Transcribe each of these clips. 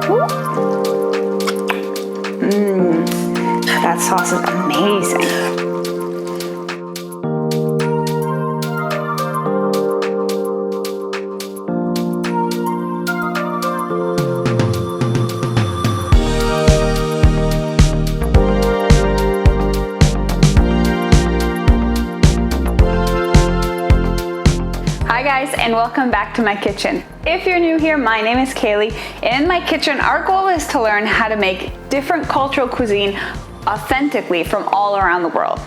That sauce is amazing. Hi guys, and welcome back to my kitchen. If you're new here, my name is Kaylee. In my kitchen, our goal is to learn how to make different cultural cuisine authentically from all around the world.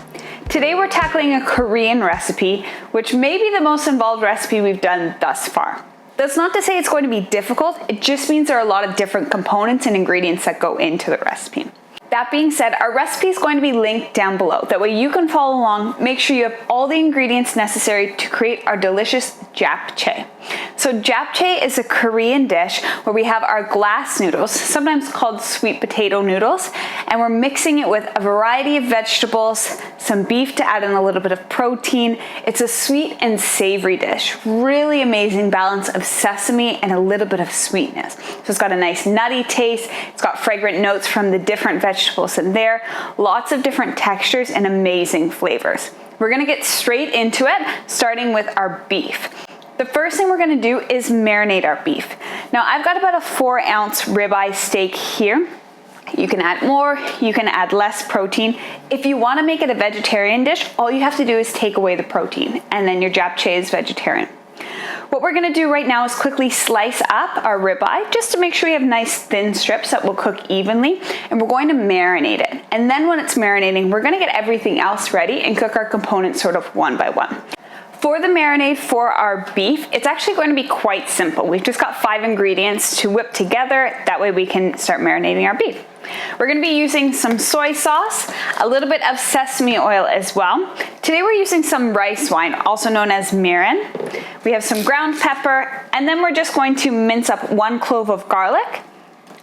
Today we're tackling a Korean recipe, which may be the most involved recipe we've done thus far. That's not to say it's going to be difficult, it just means there are a lot of different components and ingredients that go into the recipe. That being said, our recipe is going to be linked down below. That way you can follow along, make sure you have all the ingredients necessary to create our delicious japchae. So japchae is a Korean dish where we have our glass noodles, sometimes called sweet potato noodles, and we're mixing it with a variety of vegetables, some beef to add in a little bit of protein. It's a sweet and savory dish. Really amazing balance of sesame and a little bit of sweetness. So it's got a nice nutty taste. It's got fragrant notes from the different vegetables in there. Lots of different textures and amazing flavors. We're gonna get straight into it, starting with our beef. The first thing we're gonna do is marinate our beef. Now I've got about a 4-ounce ribeye steak here. You can add more, you can add less protein. If you wanna make it a vegetarian dish, all you have to do is take away the protein, and then your japchae is vegetarian. What we're gonna do right now is quickly slice up our ribeye, just to make sure we have nice thin strips that will cook evenly, and we're going to marinate it. And then when it's marinating, we're gonna get everything else ready and cook our components sort of one by one. For the marinade for our beef, it's actually going to be quite simple. We've just got 5 ingredients to whip together. That way we can start marinating our beef. We're gonna be using some soy sauce, a little bit of sesame oil as well. Today we're using some rice wine, also known as mirin. We have some ground pepper, and then we're just going to mince up 1 clove of garlic.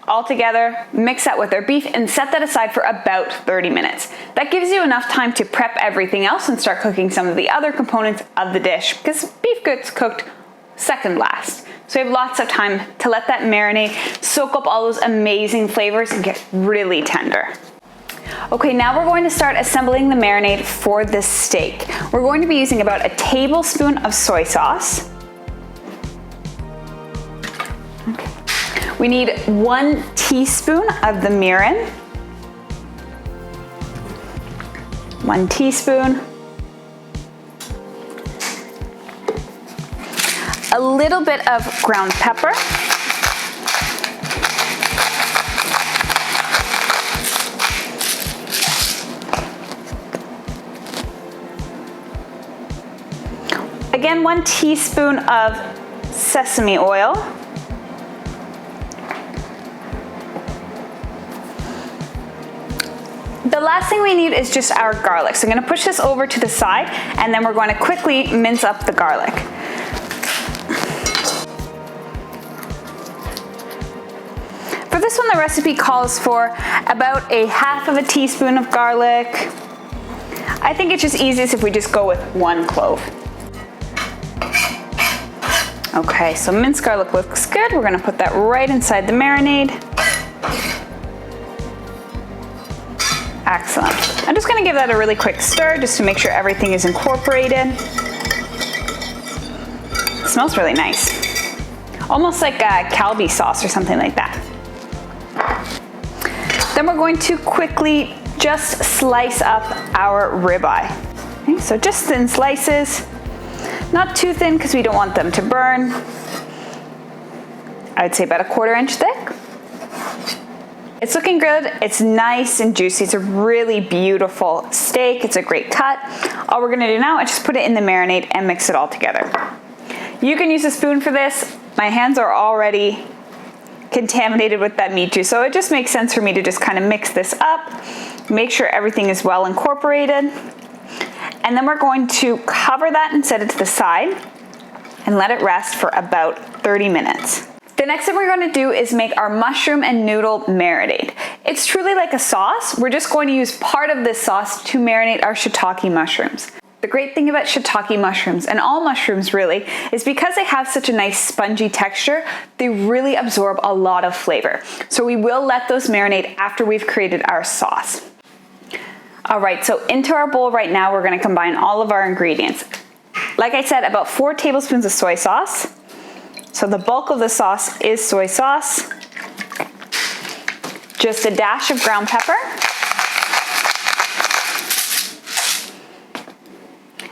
All together, mix that with our beef and set that aside for about 30 minutes. That gives you enough time to prep everything else and start cooking some of the other components of the dish, because beef gets cooked second last. So we have lots of time to let that marinate, soak up all those amazing flavors and get really tender. Okay, now we're going to start assembling the marinade for this steak. We're going to be using about a tablespoon of soy sauce. Okay. We need 1 teaspoon of the mirin. 1 teaspoon. A little bit of ground pepper. Again, 1 teaspoon of sesame oil. The last thing we need is just our garlic. So I'm gonna push this over to the side, and then we're going to quickly mince up the garlic. For this one, the recipe calls for about a 1/2 teaspoon of garlic. I think it's just easiest if we just go with 1 clove. Okay, so minced garlic looks good. We're gonna put that right inside the marinade. Excellent. I'm just gonna give that a really quick stir just to make sure everything is incorporated. It smells really nice. Almost like a kalbi sauce or something like that. Then we're going to quickly just slice up our ribeye. Okay, so just thin slices. Not too thin because we don't want them to burn. I would say about a 1/4 inch thick. It's looking good, it's nice and juicy. It's a really beautiful steak. It's a great cut. All we're gonna do now is just put it in the marinade and mix it all together. You can use a spoon for this. My hands are already contaminated with that meat juice, so it just makes sense for me to just kind of mix this up, make sure everything is well incorporated, and then we're going to cover that and set it to the side and let it rest for about 30 minutes. The next thing we're going to do is make our mushroom and noodle marinade. It's truly like a sauce. We're just going to use part of this sauce to marinate our shiitake mushrooms. The great thing about shiitake mushrooms, and all mushrooms really, is because they have such a nice spongy texture, they really absorb a lot of flavor. So we will let those marinate after we've created our sauce. All right, so into our bowl right now, we're gonna combine all of our ingredients. Like I said, about 4 tablespoons of soy sauce. So the bulk of the sauce is soy sauce. Just a dash of ground pepper.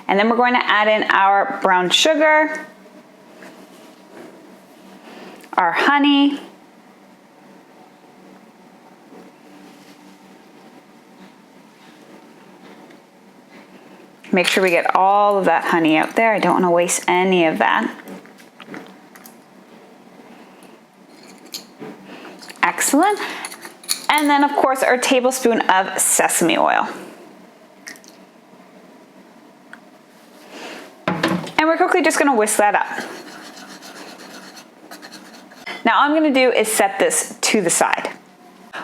And then we're going to add in our brown sugar, our honey, make sure we get all of that honey out there. I don't want to waste any of that. Excellent. And then of course our tablespoon of sesame oil. And we're quickly just gonna whisk that up. Now all I'm gonna do is set this to the side.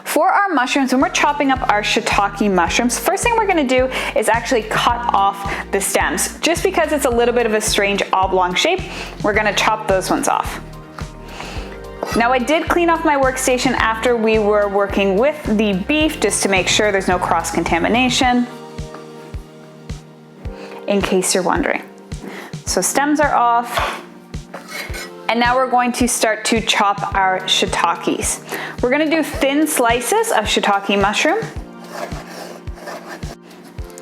For our mushrooms, when we're chopping up our shiitake mushrooms, first thing we're gonna do is actually cut off the stems. Just because it's a little bit of a strange oblong shape, we're gonna chop those ones off. Now I did clean off my workstation after we were working with the beef just to make sure there's no cross-contamination, in case you're wondering. So stems are off. And now we're going to start to chop our shiitakes. We're gonna do thin slices of shiitake mushroom.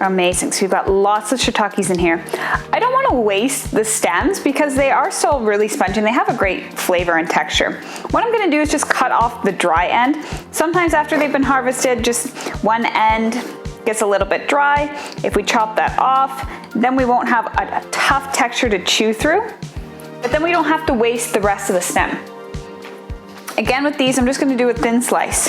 Amazing, so we've got lots of shiitakes in here. I don't wanna waste the stems because they are still really spongy and they have a great flavor and texture. What I'm gonna do is just cut off the dry end. Sometimes after they've been harvested, just one end gets a little bit dry. If we chop that off, then we won't have a tough texture to chew through, but then we don't have to waste the rest of the stem. Again, with these, I'm just gonna do a thin slice.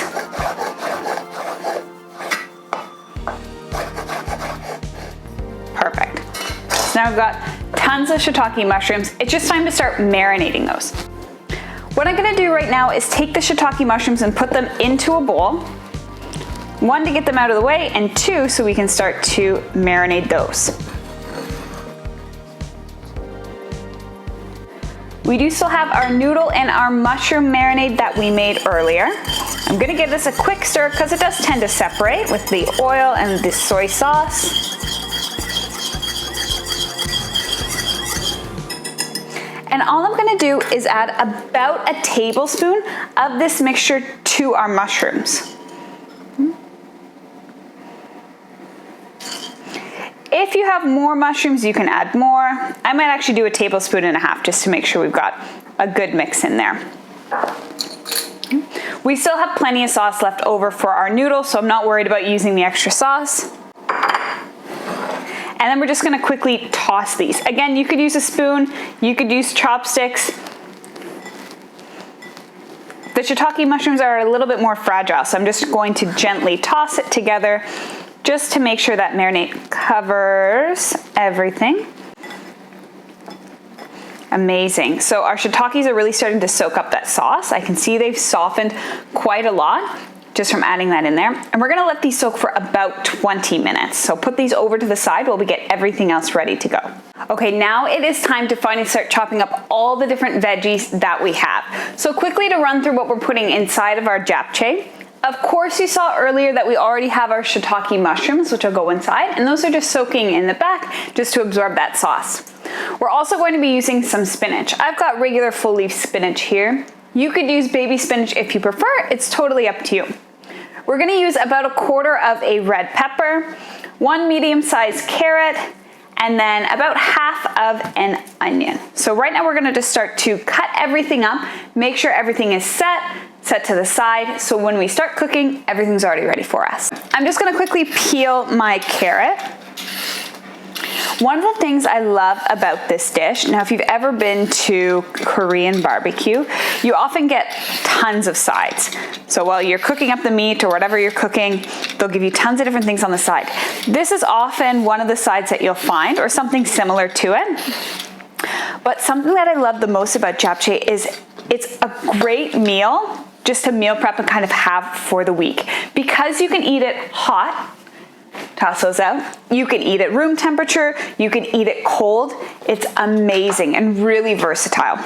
Perfect. So now I've got tons of shiitake mushrooms. It's just time to start marinating those. What I'm gonna do right now is take the shiitake mushrooms and put them into a bowl. 1, to get them out of the way, and 2, so we can start to marinate those. We do still have our noodle and our mushroom marinade that we made earlier. I'm gonna give this a quick stir because it does tend to separate with the oil and the soy sauce. And all I'm gonna do is add about a tablespoon of this mixture to our mushrooms. If you have more mushrooms, you can add more. I might actually do a tablespoon and a half just to make sure we've got a good mix in there. We still have plenty of sauce left over for our noodles, so I'm not worried about using the extra sauce. And then we're just gonna quickly toss these. Again, you could use a spoon, you could use chopsticks. The shiitake mushrooms are a little bit more fragile, so I'm just going to gently toss it together just to make sure that marinade covers everything. Amazing. So our shiitakes are really starting to soak up that sauce. I can see they've softened quite a lot just from adding that in there. And we're gonna let these soak for about 20 minutes. So put these over to the side while we get everything else ready to go. Okay, now it is time to finally start chopping up all the different veggies that we have. So quickly to run through what we're putting inside of our japchae. Of course, you saw earlier that we already have our shiitake mushrooms, which will go inside, and those are just soaking in the back just to absorb that sauce. We're also going to be using some spinach. I've got regular full leaf spinach here. You could use baby spinach if you prefer, it's totally up to you. We're gonna use about 1/4 of a red pepper, 1 medium-sized carrot, and then about half of an onion. So right now we're gonna just start to cut everything up, make sure everything is set to the side, so when we start cooking, everything's already ready for us. I'm just gonna quickly peel my carrot. One of the things I love about this dish, now if you've ever been to Korean barbecue, you often get tons of sides. So while you're cooking up the meat or whatever you're cooking, they'll give you tons of different things on the side. This is often one of the sides that you'll find, or something similar to it. But something that I love the most about japchae is it's a great meal just to meal prep and kind of have for the week. Because you can eat it hot, Toss those out. You can eat at room temperature, you can eat it cold. It's amazing and really versatile.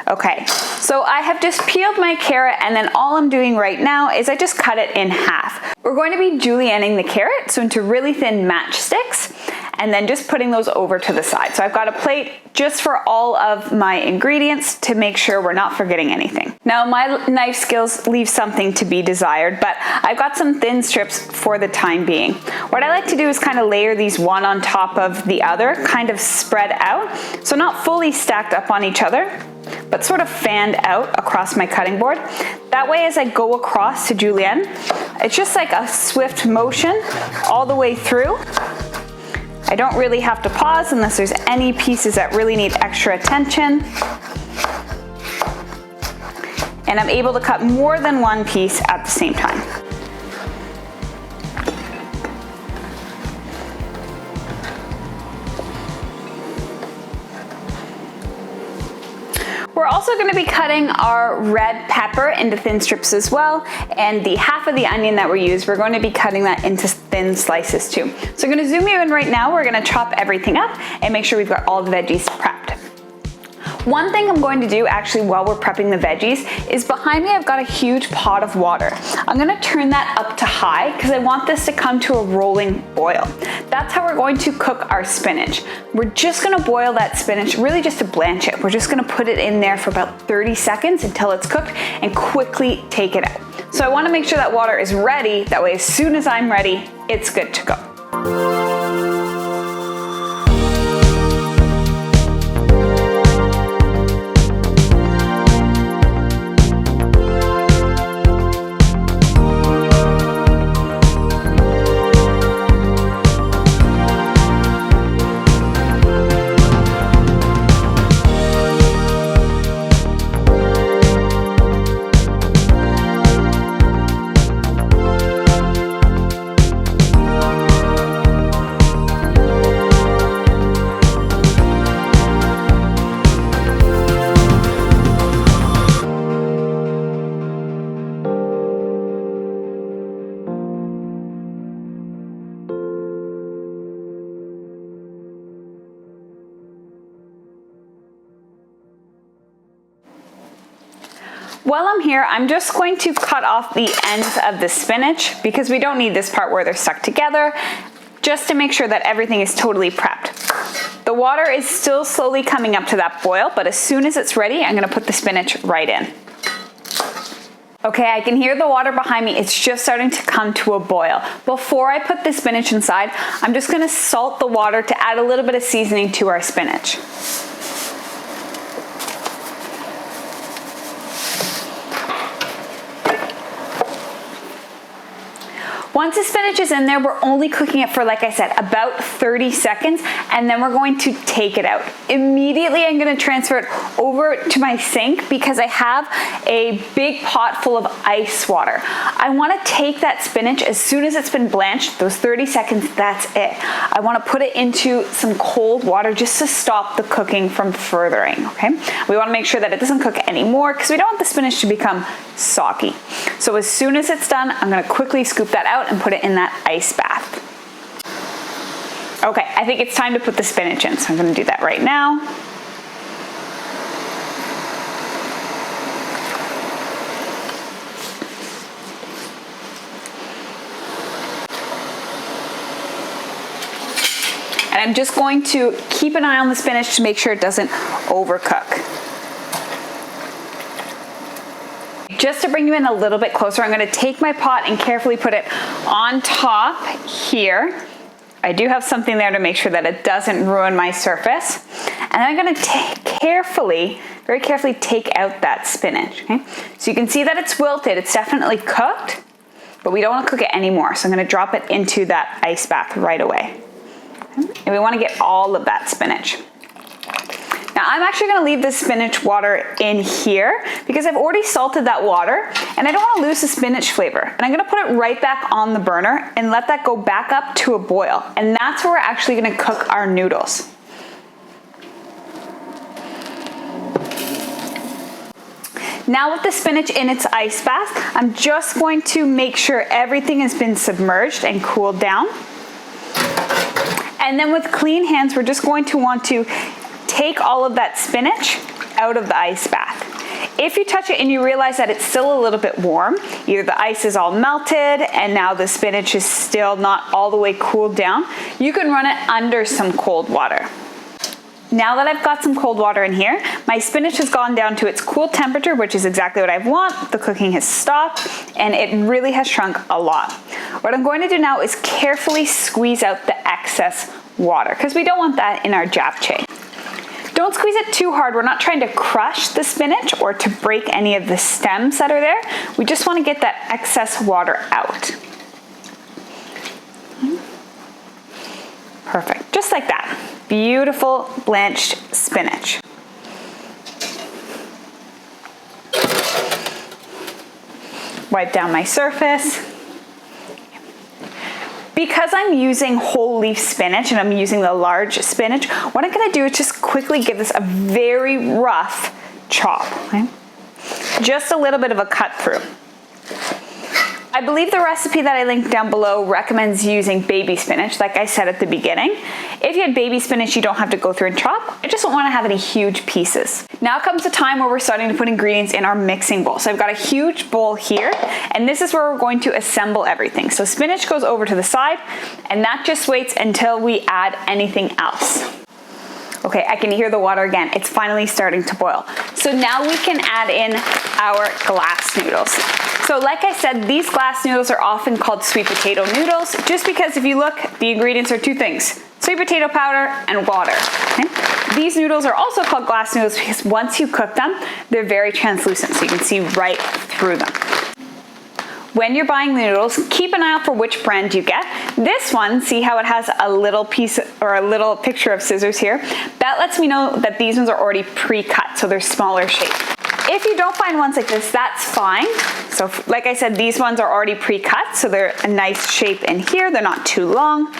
Okay, so I have just peeled my carrot, and then all I'm doing right now is I just cut it in half. We're going to be julienning the carrot, so into really thin matchsticks, and then just putting those over to the side. So I've got a plate just for all of my ingredients to make sure we're not forgetting anything. Now my knife skills leave something to be desired, but I've got some thin strips for the time being. What I like to do is kind of layer these one on top of the other, kind of spread out, so not fully stacked up on each other, but sort of fanned out across my cutting board. That way, as I go across to julienne, it's just like a swift motion all the way through. I don't really have to pause unless there's any pieces that really need extra attention. And I'm able to cut more than one piece at the same time. We're also going to be cutting our red pepper into thin strips as well, and the half of the onion that we use, we're going to be cutting that into thin slices too. So I'm going to zoom you in right now. We're going to chop everything up and make sure we've got all the veggies prepped. One thing I'm going to do actually while we're prepping the veggies is behind me I've got a huge pot of water. I'm going to turn that up to high because I want this to come to a rolling boil. That's how we're going to cook our spinach. We're just going to boil that spinach really just to blanch it. We're just going to put it in there for about 30 seconds until it's cooked and quickly take it out. So I want to make sure that water is ready. That way as soon as I'm ready, it's good to go. While I'm here, I'm just going to cut off the ends of the spinach because we don't need this part where they're stuck together, just to make sure that everything is totally prepped. The water is still slowly coming up to that boil, but as soon as it's ready, I'm gonna put the spinach right in. Okay, I can hear the water behind me. It's just starting to come to a boil. Before I put the spinach inside, I'm just gonna salt the water to add a little bit of seasoning to our spinach. Once the spinach is in there, we're only cooking it for, like I said, about 30 seconds, and then we're going to take it out. Immediately, I'm gonna transfer it over to my sink because I have a big pot full of ice water. I wanna take that spinach as soon as it's been blanched, those 30 seconds, that's it. I wanna put it into some cold water just to stop the cooking from furthering, okay? We wanna make sure that it doesn't cook anymore because we don't want the spinach to become soggy. So as soon as it's done, I'm gonna quickly scoop that out and put it in that ice bath. Okay, I think it's time to put the spinach in, so I'm gonna do that right now. And I'm just going to keep an eye on the spinach to make sure it doesn't overcook. Just to bring you in a little bit closer, I'm gonna take my pot and carefully put it on top here. I do have something there to make sure that it doesn't ruin my surface. And then I'm gonna very carefully take out that spinach, okay? So you can see that it's wilted, it's definitely cooked, but we don't wanna cook it anymore. So I'm gonna drop it into that ice bath right away. And we wanna get all of that spinach. Now I'm actually gonna leave the spinach water in here because I've already salted that water and I don't wanna lose the spinach flavor. And I'm gonna put it right back on the burner and let that go back up to a boil. And that's where we're actually gonna cook our noodles. Now with the spinach in its ice bath, I'm just going to make sure everything has been submerged and cooled down. And then with clean hands, we're just going to want to take all of that spinach out of the ice bath. If you touch it and you realize that it's still a little bit warm, either the ice is all melted and now the spinach is still not all the way cooled down, you can run it under some cold water. Now that I've got some cold water in here, my spinach has gone down to its cool temperature, which is exactly what I want. The cooking has stopped and it really has shrunk a lot. What I'm going to do now is carefully squeeze out the excess water because we don't want that in our japchae. Don't squeeze it too hard. We're not trying to crush the spinach or to break any of the stems that are there. We just want to get that excess water out. Perfect, just like that. Beautiful blanched spinach. Wipe down my surface. Because I'm using whole leaf spinach and I'm using the large spinach, what I'm gonna do is just quickly give this a very rough chop, okay? Just a little bit of a cut through. I believe the recipe that I linked down below recommends using baby spinach, like I said at the beginning. If you had baby spinach, you don't have to go through and chop. I just don't want to have any huge pieces. Now comes the time where we're starting to put ingredients in our mixing bowl. So I've got a huge bowl here, and this is where we're going to assemble everything. So spinach goes over to the side, and that just waits until we add anything else. Okay, I can hear the water again. It's finally starting to boil. So now we can add in our glass noodles. So like I said, these glass noodles are often called sweet potato noodles, just because if you look, the ingredients are two things: sweet potato powder and water. Okay? These noodles are also called glass noodles because once you cook them, they're very translucent, so you can see right through them. When you're buying the noodles, keep an eye out for which brand you get. This one, see how it has a little piece or a little picture of scissors here? That lets me know that these ones are already pre-cut, so they're smaller shape. If you don't find ones like this, that's fine. So like I said, these ones are already pre-cut, so they're a nice shape in here. They're not too long,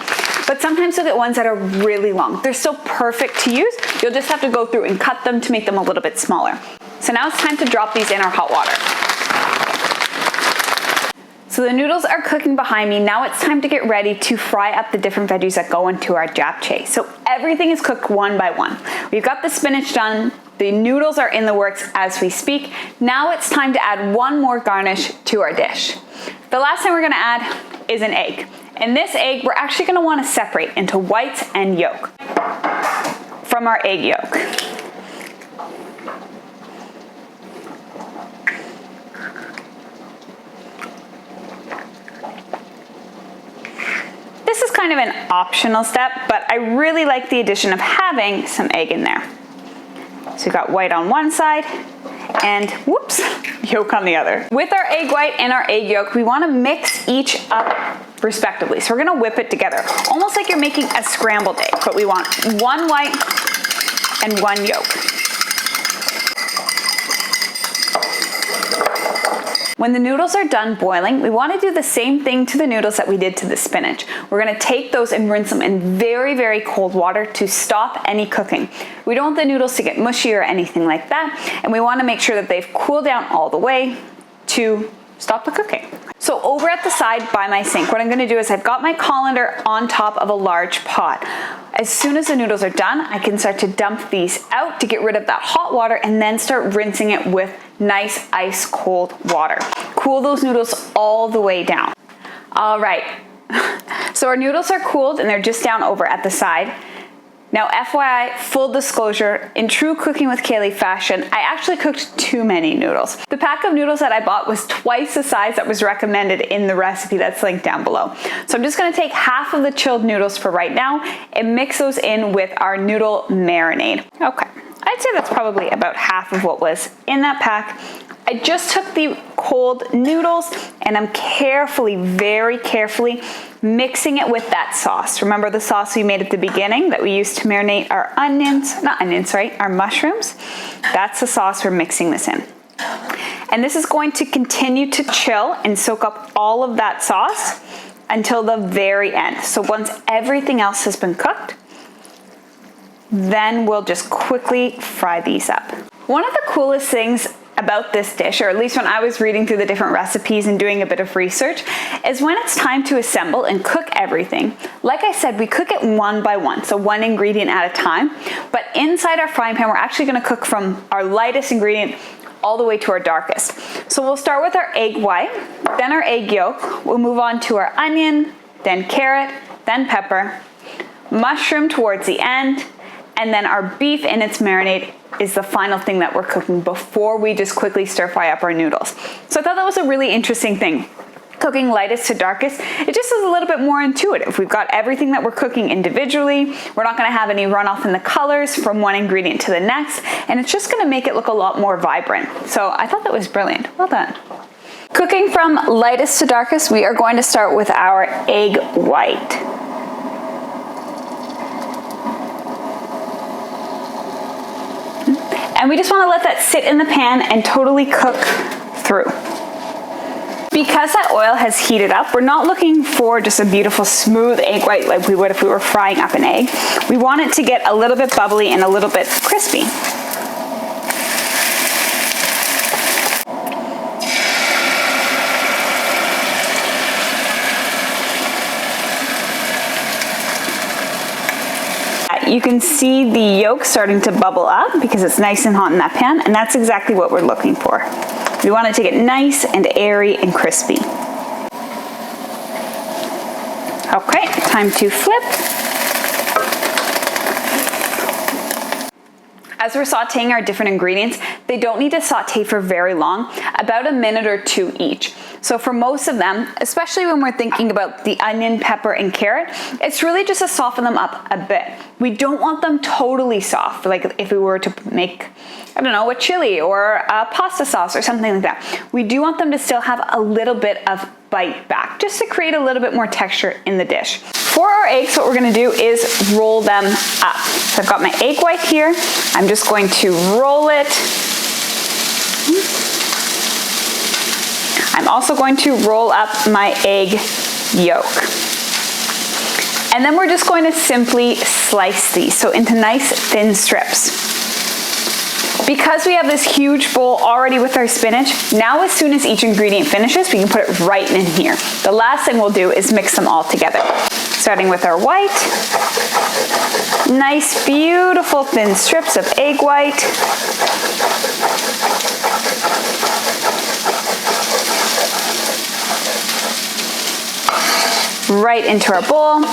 but sometimes you'll get ones that are really long. They're still perfect to use. You'll just have to go through and cut them to make them a little bit smaller. So now it's time to drop these in our hot water. So the noodles are cooking behind me. Now it's time to get ready to fry up the different veggies that go into our japchae. So everything is cooked one by one. We've got the spinach done. The noodles are in the works as we speak. Now it's time to add one more garnish to our dish. The last thing we're gonna add is an egg. And this egg, we're actually gonna wanna separate into whites and yolk from our egg yolk. This is kind of an optional step, but I really like the addition of having some egg in there. So we've got white on one side and whoops, yolk on the other. With our egg white and our egg yolk, we want to mix each up respectively. So we're going to whip it together, almost like you're making a scrambled egg, but we want one white and one yolk. When the noodles are done boiling, we want to do the same thing to the noodles that we did to the spinach. We're going to take those and rinse them in very, very cold water to stop any cooking. We don't want the noodles to get mushy or anything like that, and we want to make sure that they've cooled down all the way to stop the cooking. So over at the side by my sink, what I'm going to do is I've got my colander on top of a large pot. As soon as the noodles are done, I can start to dump these out to get rid of that hot water and then start rinsing it with nice ice cold water. Cool those noodles all the way down. All right, so our noodles are cooled and they're just down over at the side. Now FYI, full disclosure, in true Cooking with Kaylie fashion, I actually cooked too many noodles. The pack of noodles that I bought was twice the size that was recommended in the recipe that's linked down below. So I'm just gonna take half of the chilled noodles for right now and mix those in with our noodle marinade. Okay, I'd say that's probably about half of what was in that pack. I just took the cold noodles and I'm carefully, very carefully mixing it with that sauce. Remember the sauce we made at the beginning that we used to marinate our our mushrooms? That's the sauce we're mixing this in. And this is going to continue to chill and soak up all of that sauce until the very end. So once everything else has been cooked, then we'll just quickly fry these up. One of the coolest things about this dish, or at least when I was reading through the different recipes and doing a bit of research, is when it's time to assemble and cook everything. Like I said, we cook it one by one, so one ingredient at a time. But inside our frying pan, we're actually gonna cook from our lightest ingredient all the way to our darkest. So we'll start with our egg white, then our egg yolk. We'll move on to our onion, then carrot, then pepper, mushroom towards the end, and then our beef in its marinade is the final thing that we're cooking before we just quickly stir fry up our noodles. So I thought that was a really interesting thing. Cooking lightest to darkest, it just is a little bit more intuitive. We've got everything that we're cooking individually. We're not gonna have any runoff in the colors from one ingredient to the next, and it's just gonna make it look a lot more vibrant. So I thought that was brilliant. Well done. Cooking from lightest to darkest, we are going to start with our egg white. And we just want to let that sit in the pan and totally cook through. Because that oil has heated up, we're not looking for just a beautiful smooth egg white like we would if we were frying up an egg. We want it to get a little bit bubbly and a little bit crispy. You can see the yolk starting to bubble up because it's nice and hot in that pan, and that's exactly what we're looking for. We want it to get nice and airy and crispy. Okay, time to flip. As we're sauteing our different ingredients, they don't need to saute for very long, about a minute or two each. So for most of them, especially when we're thinking about the onion, pepper, and carrot, it's really just to soften them up a bit. We don't want them totally soft, like if we were to make, I don't know, a chili or a pasta sauce or something like that. We do want them to still have a little bit of bite back, just to create a little bit more texture in the dish. For our eggs, what we're gonna do is roll them up. So I've got my egg white here. I'm just going to roll it. I'm also going to roll up my egg yolk. And then we're just going to simply slice these, so into nice thin strips. Because we have this huge bowl already with our spinach, now as soon as each ingredient finishes, we can put it right in here. The last thing we'll do is mix them all together. Starting with our white, nice, beautiful thin strips of egg white. Right into our bowl.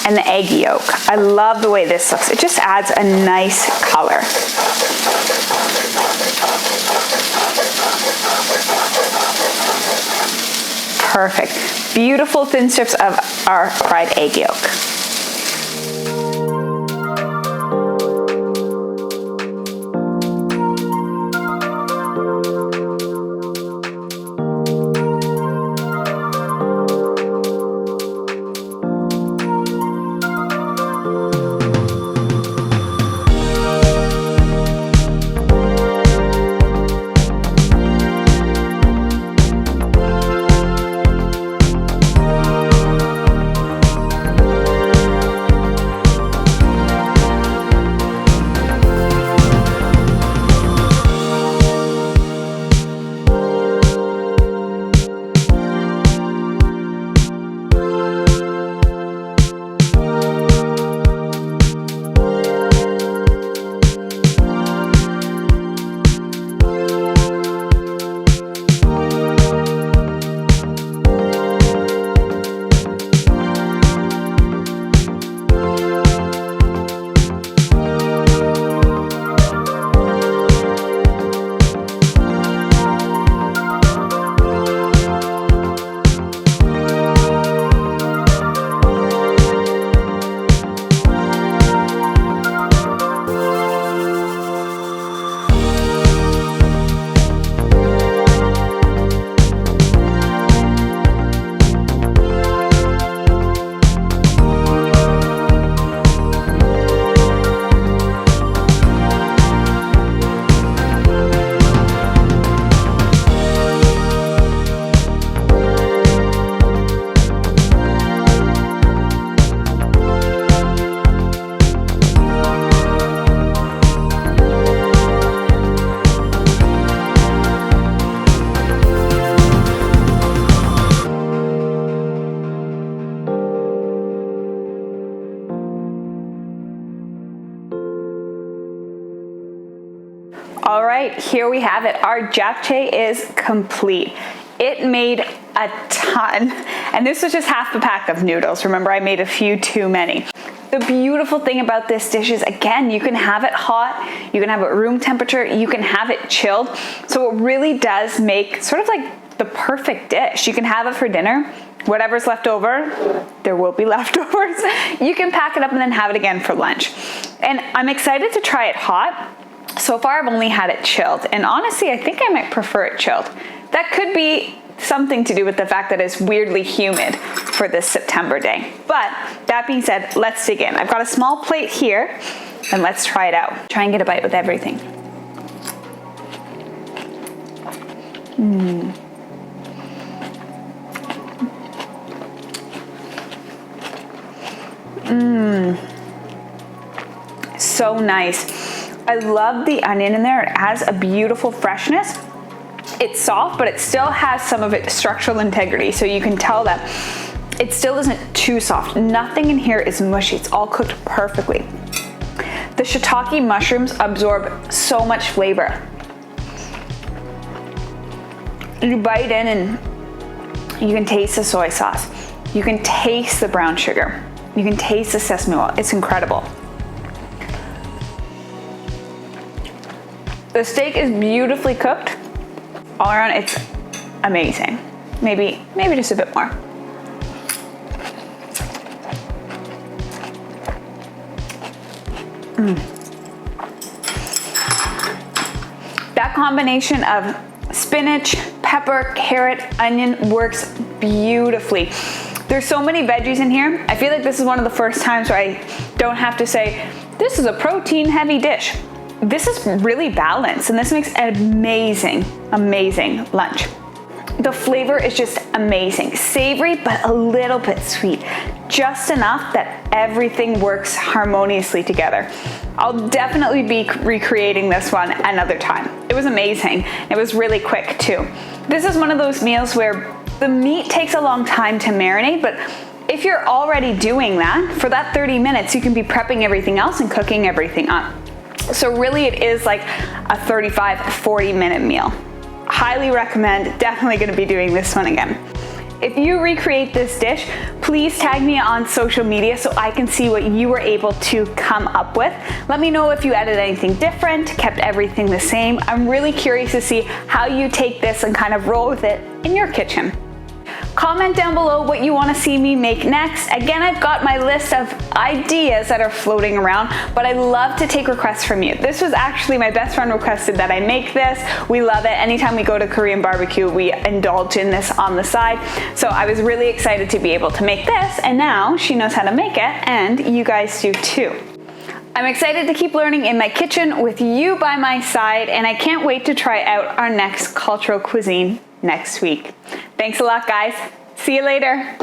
And the egg yolk. I love the way this looks. It just adds a nice color. Perfect. Beautiful thin strips of our fried egg yolk. All right, here we have it. Our japchae is complete. It made a ton, and this was just half a pack of noodles. Remember, I made a few too many. The beautiful thing about this dish is, again, you can have it hot, you can have it room temperature, you can have it chilled. So it really does make sort of like the perfect dish. You can have it for dinner. Whatever's left over, there will be leftovers. You can pack it up and then have it again for lunch. And I'm excited to try it hot. So far, I've only had it chilled. And honestly, I think I might prefer it chilled. That could be something to do with the fact that it's weirdly humid for this September day. But that being said, let's dig in. I've got a small plate here, and let's try it out. Try and get a bite with everything. So nice. I love the onion in there. It has a beautiful freshness. It's soft, but it still has some of its structural integrity. So you can tell that it still isn't too soft. Nothing in here is mushy. It's all cooked perfectly. The shiitake mushrooms absorb so much flavor. You bite in and you can taste the soy sauce. You can taste the brown sugar. You can taste the sesame oil. It's incredible. The steak is beautifully cooked. All around, it's amazing. Maybe just a bit more. That combination of spinach, pepper, carrot, onion works beautifully. There's so many veggies in here. I feel like this is one of the first times where I don't have to say, this is a protein heavy dish. This is really balanced, and this makes an amazing, amazing lunch. The flavor is just amazing. Savory, but a little bit sweet. Just enough that everything works harmoniously together. I'll definitely be recreating this one another time. It was amazing. It was really quick too. This is one of those meals where the meat takes a long time to marinate, but if you're already doing that, for that 30 minutes, you can be prepping everything else and cooking everything up. So really it is like a 35-40 minute meal. Highly recommend, definitely gonna be doing this one again. If you recreate this dish, please tag me on social media so I can see what you were able to come up with. Let me know if you added anything different, kept everything the same. I'm really curious to see how you take this and kind of roll with it in your kitchen. Comment down below what you want to see me make next. Again, I've got my list of ideas that are floating around, but I love to take requests from you. This was actually my best friend requested that I make this. We love it. Anytime we go to Korean barbecue, we indulge in this on the side. So I was really excited to be able to make this, and now she knows how to make it, and you guys do too. I'm excited to keep learning in my kitchen with you by my side, and I can't wait to try out our next cultural cuisine next week. Thanks a lot, guys. See you later.